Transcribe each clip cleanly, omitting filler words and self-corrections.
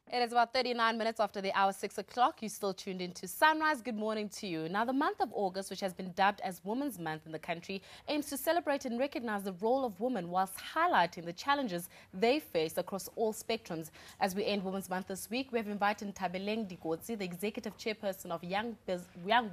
It is about 39 minutes after the hour 6 o'clock. You're still tuned into Sunrise. Good morning to you. Now, the month of August, which has been dubbed as Women's Month in the country, aims to celebrate and recognize the role of women whilst highlighting the challenges they face across all spectrums. As we end Women's Month this week, we have invited Nthabeleng Likotsi, the Executive Chairperson of Young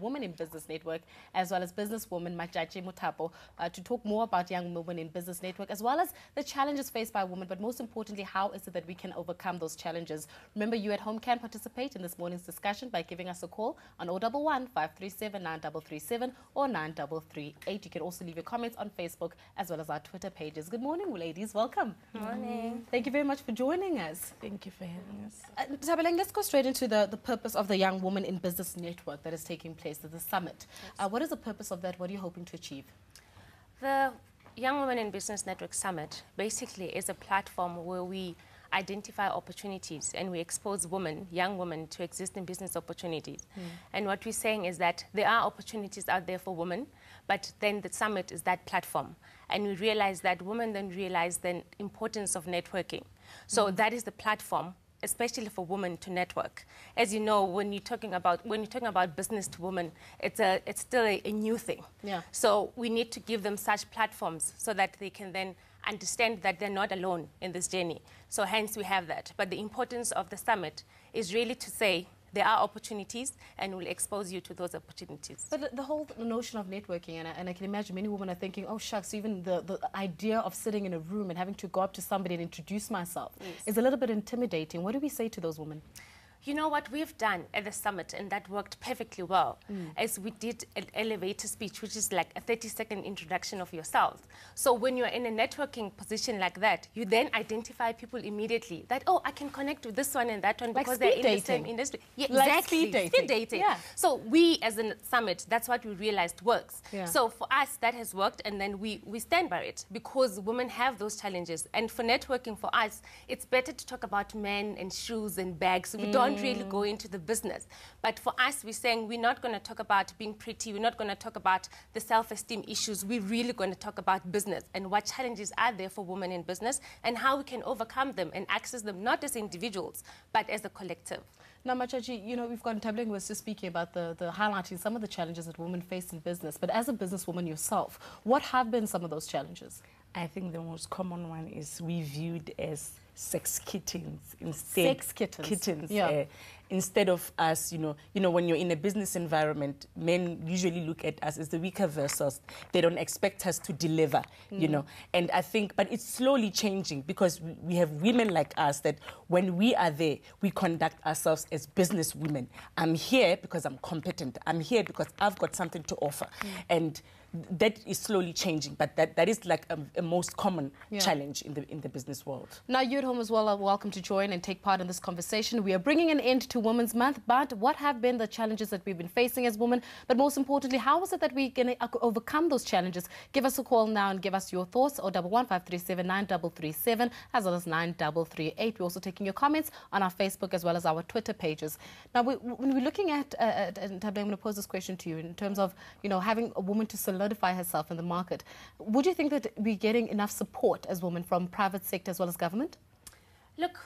Women in Business Network, as well as businesswoman Matjatji Mothapo, to talk more about Young Women in Business Network, as well as the challenges faced by women, but most importantly, how is it that we can overcome those challenges. Remember, you at home can participate in this morning's discussion by giving us a call on 011 537 9337 or 9338. You can also leave your comments on Facebook as well as our Twitter pages. Good morning, ladies. Welcome. Good morning. Thank you very much for joining us. Thank you for having us. Nthabeleng, let's go straight into the purpose of the Young Women in Business Network that is taking place at the summit. Yes. What is the purpose of that? What are you hoping to achieve? The Young Women in Business Network Summit basically is a platform where we identify opportunities and we expose women, young women, to existing business opportunities. And what we're saying is that there are opportunities out there for women, but then the summit is that platform. And we realize that women then realize the importance of networking. So that is the platform, especially for women to network. As you know, when you're talking about business to women, it's still a new thing. Yeah. So we need to give them such platforms so that they can then understand that they're not alone in this journey. So hence we have that. But the importance of the summit is really to say there are opportunities and we'll expose you to those opportunities. But the whole notion of networking, and I can imagine many women are thinking, oh shucks, even the idea of sitting in a room and having to go up to somebody and introduce myself is a little bit intimidating. What do we say to those women? You know what we've done at the summit, and that worked perfectly well, is we did an elevator speech, which is like a 30-second introduction of yourself. So when you're in a networking position like that, you then identify people immediately that, oh, I can connect with this one and that one because they're in the same industry. Yeah, like exactly. Speed dating. Yeah. So we, as a summit, that's what we realized works. Yeah. So for us, that has worked, and then we stand by it because women have those challenges. And for networking, for us, it's better to talk about men and shoes and bags. We don't really go into the business. But for us, we're saying we're not going to talk about being pretty. We're not going to talk about the self-esteem issues. We're really going to talk about business and what challenges are there for women in business and how we can overcome them and access them, not as individuals, but as a collective. Now, Matjatji, you know, we've got Nthabeleng was just speaking about the highlighting some of the challenges that women face in business. But as a businesswoman yourself, what have been some of those challenges? I think the most common one is we viewed as sex kittens instead. Sex kittens. Kittens. Yeah. Instead of us, you know, when you're in a business environment, men usually look at us as the weaker vessels. They don't expect us to deliver, you know. And I think, but it's slowly changing because we have women like us that when we are there, we conduct ourselves as business women. I'm here because I'm competent. I'm here because I've got something to offer. And that is slowly changing, but that is like a most common challenge in the business world. Now, you at home as well are welcome to join and take part in this conversation. We are bringing an end to Women's Month, but what have been the challenges that we've been facing as women? But most importantly, how is it that we're going to overcome those challenges? Give us a call now and give us your thoughts, or 11537 9337 as well as 9338. We're also taking your comments on our Facebook as well as our Twitter pages. Now, when we're looking at, I'm going to pose this question to you in terms of, you know, having a woman to solidify herself in the market. Would you think that we're getting enough support as women from private sector as well as government? Look,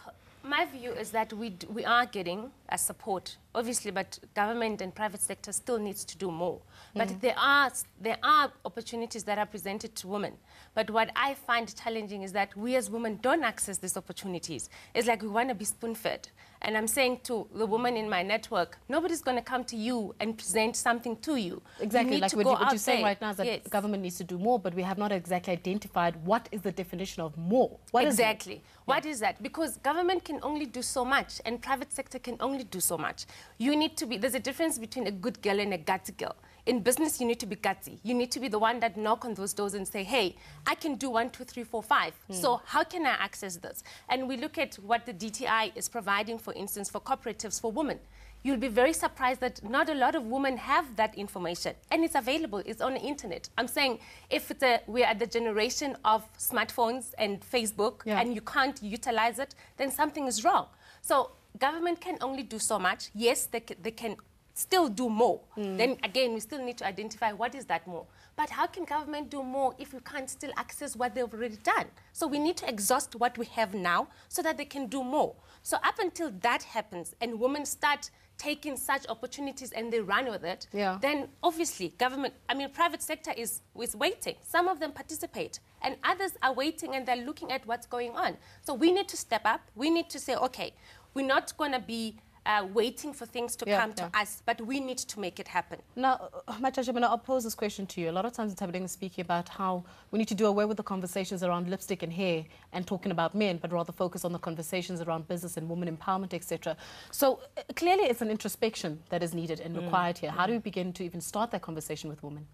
my view is that we are getting a support, obviously, but government and private sector still needs to do more. But there are opportunities that are presented to women. But what I find challenging is that we as women don't access these opportunities. It's like we want to be spoon-fed. And I'm saying to the women in my network, nobody's going to come to you and present something to you. Exactly, you like what you're saying right now is that government needs to do more, but we have not exactly identified what is the definition of more. What exactly. Is what is that? Because government can only do so much and private sector can only do so much. You need to be, there's a difference between a good girl and a gutsy girl. In business, you need to be gutsy. You need to be the one that knock on those doors and say, hey, I can do 1, 2, 3, 4, 5. So how can I access this? And we look at what the DTI is providing, for instance, for cooperatives for women. You'll be very surprised that not a lot of women have that information. And it's available. It's on the internet. I'm saying if we're at the generation of smartphones and Facebook and you can't utilize it, then something is wrong. So government can only do so much. Yes, they can still do more. Then again, we still need to identify what is that more. But how can government do more if we can't still access what they've already done? So we need to exhaust what we have now so that they can do more. So up until that happens and women start taking such opportunities and they run with it, then obviously government, private sector is waiting. Some of them participate and others are waiting and they're looking at what's going on. So we need to step up. We need to say, okay, we're not going to be waiting for things to come to us, but we need to make it happen. Now, Matjatji, I'm going to pose this question to you. A lot of times Nthabeleng is speaking about how we need to do away with the conversations around lipstick and hair and talking about men, but rather focus on the conversations around business and women empowerment, etc. So clearly it's an introspection that is needed and required here. How do we begin to even start that conversation with women?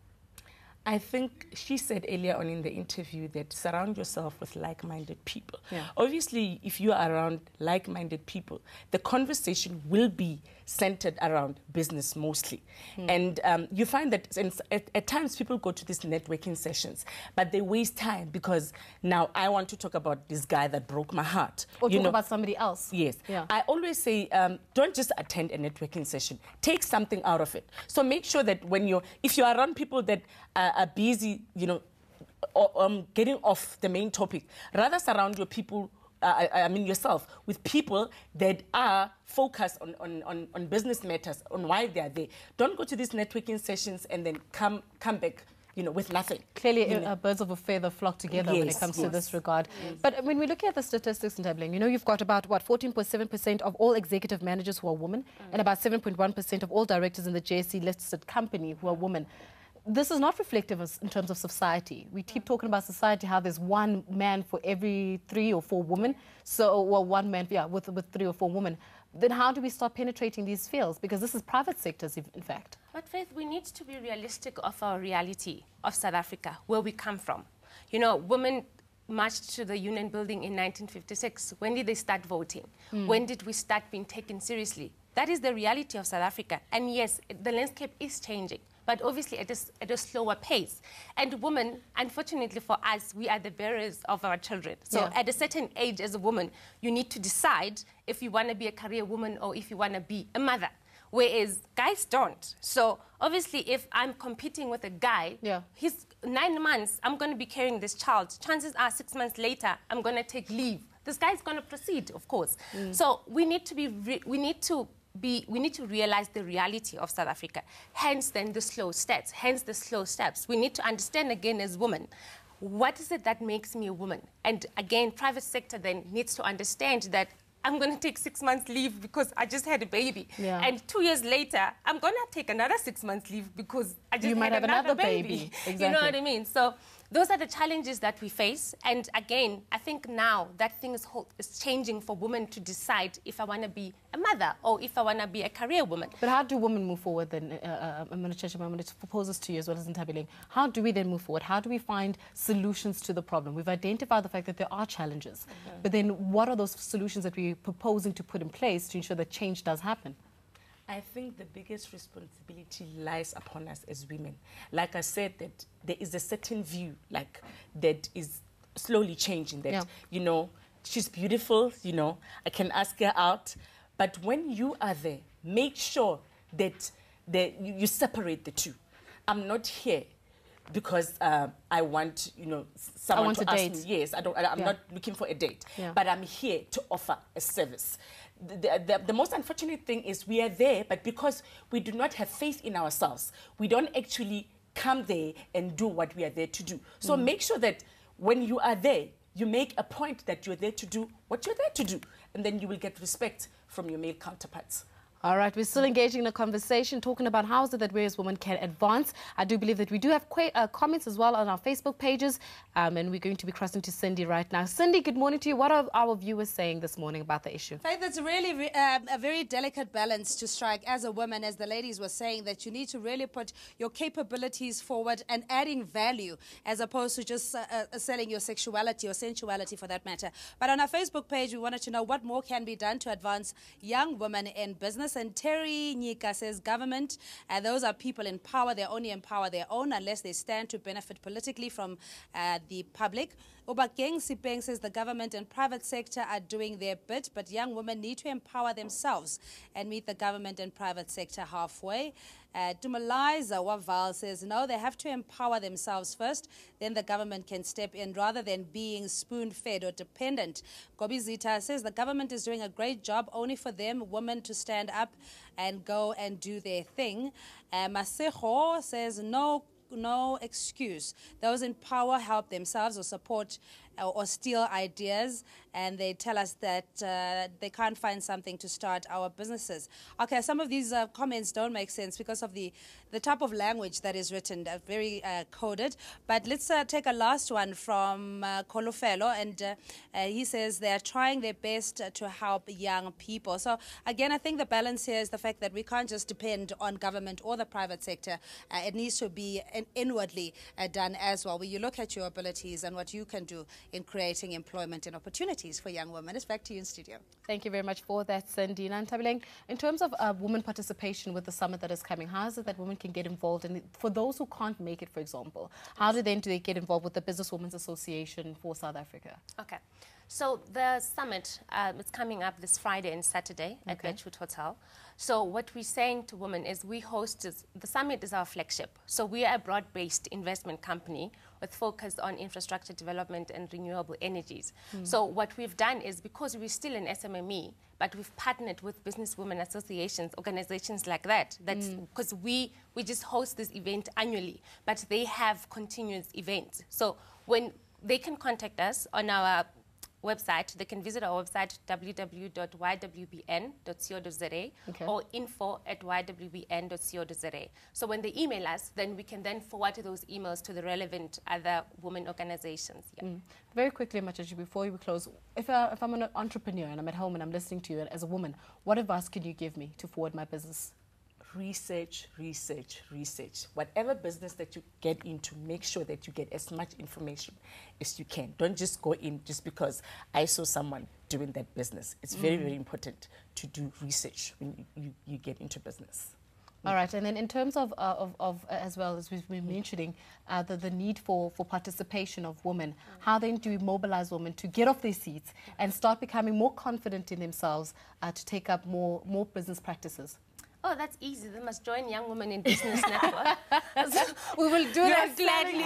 I think she said earlier on in the interview that surround yourself with like-minded people. Obviously, if you are around like-minded people, the conversation will be centered around business mostly. And you find that at times people go to these networking sessions, but they waste time because now I want to talk about this guy that broke my heart. Or talk about somebody else. Yes. I always say, don't just attend a networking session. Take something out of it. So make sure that if you're around people that are busy, getting off the main topic, rather surround your people, yourself, with people that are focused on business matters, on why they are there. Don't go to these networking sessions and then come back, with nothing. Clearly, birds of a feather flock together when it comes to this regard. But when we look at the statistics in Nthabeleng, you've got about, 14.7% of all executive managers who are women and about 7.1% of all directors in the JSE-listed company who are women. This is not reflective in terms of society. We keep talking about society, how there's one man for every 3 or 4 women. So, well, one man, with 3 or 4 women. Then how do we start penetrating these fields? Because this is private sectors, in fact. But Faith, we need to be realistic of our reality of South Africa, where we come from. Women marched to the Union building in 1956. When did they start voting? When did we start being taken seriously? That is the reality of South Africa. And yes, the landscape is changing, but obviously at a slower pace. And women, unfortunately for us, we are the bearers of our children. So at a certain age as a woman, you need to decide if you want to be a career woman or if you want to be a mother, whereas guys don't. So obviously if I'm competing with a guy, he's 9 months, I'm going to be carrying this child. Chances are 6 months later, I'm going to take leave. This guy's going to proceed, of course. So we need to realize the reality of South Africa. Hence, then, the slow steps. Hence, the slow steps. We need to understand, again, as women, what is it that makes me a woman? And, again, private sector then needs to understand that I'm going to take 6 months leave because I just had a baby. And 2 years later, I'm going to take another 6 months leave because I just had another baby. Exactly. You know what I mean? So those are the challenges that we face. And again, I think now that thing is changing for women to decide if I want to be a mother or if I want to be a career woman. But how do women move forward then? I'm going to propose this to you as well as Nthabeleng. How do we then move forward? How do we find solutions to the problem? We've identified the fact that there are challenges. But then what are those solutions that we're proposing to put in place to ensure that change does happen? I think the biggest responsibility lies upon us as women. Like I said, that there is a certain view that is slowly changing, that, she's beautiful, I can ask her out. But when you are there, make sure that you separate the two. I'm not here because I want, someone to ask me. Yes, I'm not looking for a date, but I'm here to offer a service. The most unfortunate thing is we are there, but because we do not have faith in ourselves, we don't actually come there and do what we are there to do. So make sure that when you are there, you make a point that you're there to do what you're there to do, and then you will get respect from your male counterparts. All right, we're still engaging in a conversation, talking about how is it that we as women can advance. I do believe that we do have comments as well on our Facebook pages, and we're going to be crossing to Cindy right now. Cindy, good morning to you. What are our viewers saying this morning about the issue? Faith, it's really a very delicate balance to strike as a woman, as the ladies were saying, that you need to really put your capabilities forward and adding value as opposed to just selling your sexuality or sensuality for that matter. But on our Facebook page, we wanted to know what more can be done to advance young women in business else. And Terry Nyika says government, those are people in power. They only empower their own unless they stand to benefit politically from the public. Obakeng Sipeng says the government and private sector are doing their bit, but young women need to empower themselves and meet the government and private sector halfway. Dumaliza Waval says, no, they have to empower themselves first, then the government can step in rather than being spoon-fed or dependent. Gobi Zita says the government is doing a great job, only for them, women, to stand up and go and do their thing. Masejo says, no excuse. Those in power help themselves or support or steal ideas, and they tell us that they can't find something to start our businesses. Okay, some of these comments don't make sense because of the type of language that is written, very coded. But let's take a last one from Kolofelo, and he says they're trying their best to help young people. So again, I think the balance here is the fact that we can't just depend on government or the private sector. It needs to be inwardly done as well, where you look at your abilities and what you can do in creating employment and opportunities for young women. It's back to you in studio. Thank you very much for that, Sandina. Nthabeleng, in terms of women participation with the summit that is coming, how is it that women can get involved? And for those who can't make it, for example, how do they get involved with the Business Women's Association for South Africa? Okay. So the summit is coming up this Friday and Saturday at Birchwood Hotel. So what we're saying to women is the summit is our flagship. So we are a broad-based investment company with focus on infrastructure development and renewable energies. So what we've done is, because we're still an SMME, but we've partnered with business women associations, organizations like that. That's because we just host this event annually, but they have continuous events. So when they can contact us on our website, they can visit our website www.ywbn.co.za or info@ywbn.co.za. So when they email us, then we can then forward those emails to the relevant other women organizations. Very quickly, Matjatji, before we close, if I'm an entrepreneur and I'm at home and I'm listening to you as a woman, what advice can you give me to forward my business? Research, research, research. Whatever business that you get into, make sure that you get as much information as you can. Don't just go in just because I saw someone doing that business. It's very, very important to do research when you get into business. All right, and then in terms of as well as we've been mentioning, the need for participation of women, how then do we mobilize women to get off their seats and start becoming more confident in themselves to take up more business practices? Oh, that's easy. They must join Young Women in Business Network. So we will do that gladly.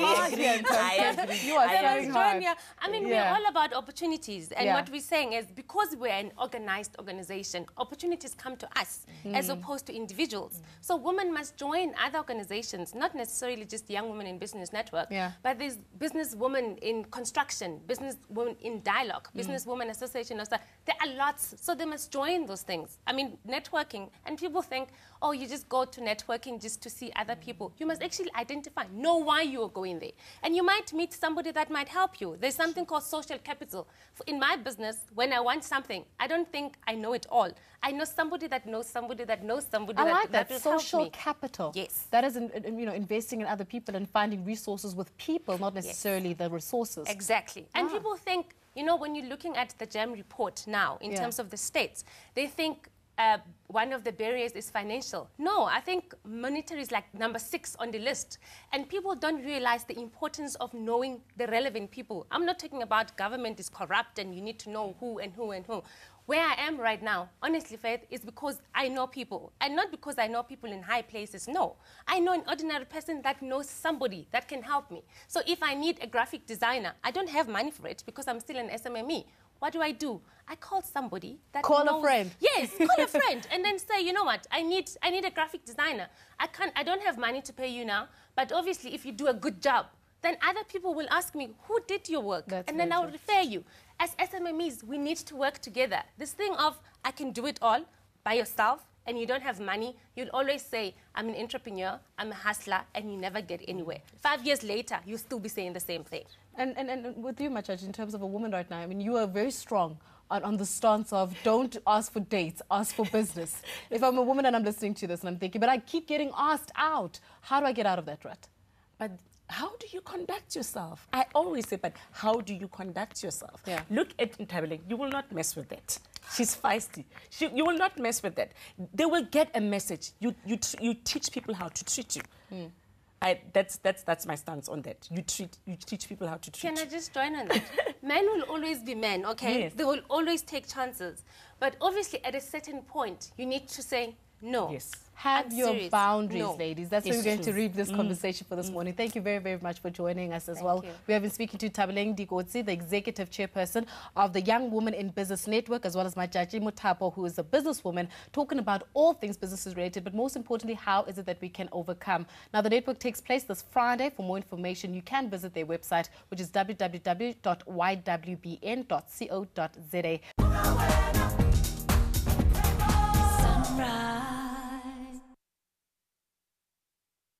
You are selling hard. I mean, we're all about opportunities. And what we're saying is, because we're an organized organization, opportunities come to us as opposed to individuals. So women must join other organizations, not necessarily just Young Women in Business Network, but there's business women in construction, business women in dialogue, business women association. There are lots. So they must join those things. I mean, networking. And people think, oh, you just go to networking just to see other people. You must actually identify, know why you are going there. And you might meet somebody that might help you. There's something called social capital. In my business, when I want something, I don't think I know it all. I know somebody that knows somebody that knows somebody that will social help me. Capital. Yes. That is, investing in other people and finding resources with people, not necessarily the resources. Exactly. And people think, when you're looking at the GEM report now, in terms of the states, they think one of the barriers is financial. No, I think monetary is like number 6 on the list. And people don't realize the importance of knowing the relevant people. I'm not talking about government is corrupt and you need to know who and who and who. Where I am right now, honestly, Faith, is because I know people. And not because I know people in high places, no. I know an ordinary person that knows somebody that can help me. So if I need a graphic designer, I don't have money for it because I'm still an SMME. What do? I call somebody that knows. Call a friend. Yes, call a friend, and then say, you know what? I need a graphic designer. I don't have money to pay you now, but obviously, if you do a good job, then other people will ask me, who did your work? And then I'll refer you. As SMMEs, we need to work together. This thing of I can do it all by yourself, and you don't have money, you'll always say, I'm an entrepreneur, I'm a hustler, and you never get anywhere. 5 years later, you'll still be saying the same thing. And with you, Matjatji, in terms of a woman right now, I mean, you are very strong on the stance of don't ask for dates, ask for business. If I'm a woman and I'm listening to this and I'm thinking, but I keep getting asked out, how do I get out of that rut? But how do you conduct yourself? I always say, but how do you conduct yourself? Yeah. Look at Nthabeleng. You will not mess with that. She's feisty. You will not mess with that. They will get a message. You teach people how to treat you. That's my stance on that. You teach people how to treat you. Can I just join on that? Men will always be men, okay? Yes. They will always take chances. But obviously, at a certain point, you need to say no. Yes. Have I'm your serious. boundaries, No. ladies. That's where we're going to read this conversation for this morning. Thank you very, very much for joining us as well. you. We have been speaking to Nthabeleng Likotsi, the executive chairperson of the Young Women in Business Network, as well as Matjatji Mothapo, who is a businesswoman, talking about all things businesses related, but most importantly, how is it that we can overcome. Now, the network takes place this Friday. For more information, you can visit their website, which is www.ywbn.co.za. Sunrise.